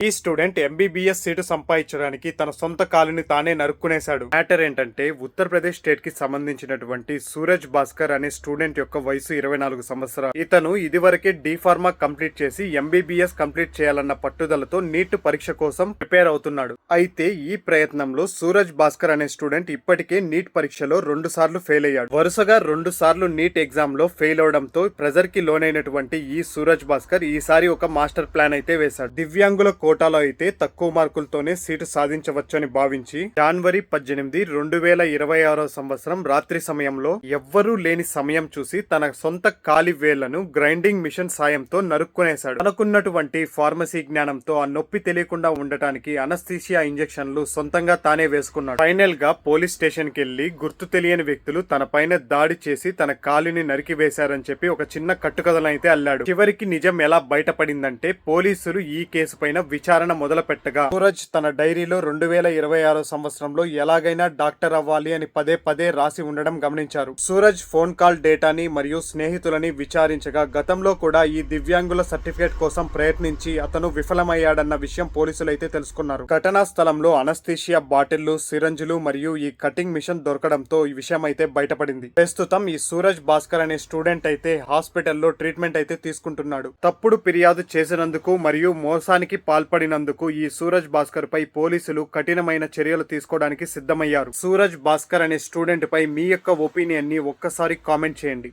ఈ student MBBS seat సంపాదించడానికి తన సొంత కాలుని తానే నరుక్కునేశాడు. మ్యాటర్ ఏంటంటే ఉత్తరప్రదేశ్ స్టేట్ కి సంబంధించినటువంటి సూరజ్ భాస్కర్ అనే స్టూడెంట్ యొక్క వయసు 24 సంవత్సరాలు. ఇతను ఇదివరకే డి ఫార్మా కంప్లీట్ చేసి ఎంబీబీఎస్ కంప్లీట్ చేయాలన్న పట్టుదలతో నీట్ పరీక్ష కోసం ప్రిపేర్ అవుతున్నాడు. అయితే ఈ ప్రయత్నంలో సూరజ్ భాస్కర్ అనే స్టూడెంట్ ఇప్పటికే నీట్ పరీక్షలో 2 సార్లు ఫెయిల్ అయ్యాడు. వరుసగా 2 సార్లు నీట్ ఎగ్జామ్ లో ఫెయిల్ అవడంతో ప్రెజర్ కి లోనైనటువంటి ఈ సూరజ్ భాస్కర్ ఈసారి ఒక మాస్టర్ ప్లాన్ అయితే వేశాడు. దివ్యాంగుల కోటాలో అయితే తక్కువ మార్కులతోనే సీటు సాధించవచ్చని భావించి జనవరి 18, 2026 సంవత్సరం రాత్రి సమయంలో ఎవ్వరూ లేని సమయం చూసి తన సొంత కాలి వేళ్లను గ్రైండింగ్ మిషన్ సాయంతో నరుక్కునేశాడు. తనకున్నటువంటి ఫార్మసీ జ్ఞానంతో ఆ నొప్పి తెలియకుండా ఉండటానికి అనస్థీషియా ఇంజెక్షన్లు సొంతంగా తానే వేసుకున్నాడు. ఫైనల్ గా పోలీస్ స్టేషన్ కి వెళ్లి గుర్తు తెలియని వ్యక్తులు తన పైన దాడి చేసి తన కాలిని నరికి వేశారని చెప్పి ఒక చిన్న కట్టుకథలైతే అల్లాడు. చివరికి నిజం ఎలా బయటపడిందంటే పోలీసులు ఈ కేసు పైన విచారణ మొదలు పెట్టగా సూరజ్ తన డైరీలో 2026 సంవత్సరంలో ఎలాగైనా డాక్టర్ అవ్వాలి అని పదే పదే రాసి ఉండడం గమనించారు. సూరజ్ ఫోన్ కాల్ డేటాని మరియు స్నేహితులని విచారించగా గతంలో కూడా ఈ దివ్యాంగుల సర్టిఫికేట్ కోసం ప్రయత్నించి అతను విఫలమయ్యాడన్న విషయం పోలీసులు అయితే తెలుసుకున్నారు. ఘటనా స్థలంలో అనస్థీషియా బాటిళ్లు, సిరంజులు మరియు ఈ కటింగ్ మిషన్ దొరకడంతో ఈ విషయం అయితే బయటపడింది. ప్రస్తుతం ఈ సూరజ్ భాస్కర్ అనే స్టూడెంట్ అయితే హాస్పిటల్లో ట్రీట్మెంట్ అయితే తీసుకుంటున్నాడు. తప్పుడు ఫిర్యాదు చేసినందుకు మరియు మోసానికి పాల్పడినందుకు ఈ సూరజ్ భాస్కర్ పై పోలీసులు కఠినమైన చర్యలు తీసుకోవడానికి సిద్ధమయ్యారు. సూరజ్ భాస్కర్ అనే స్టూడెంట్ పై మీ యొక్క ఒపీనియన్ ని ఒక్కసారి కామెంట్ చేయండి.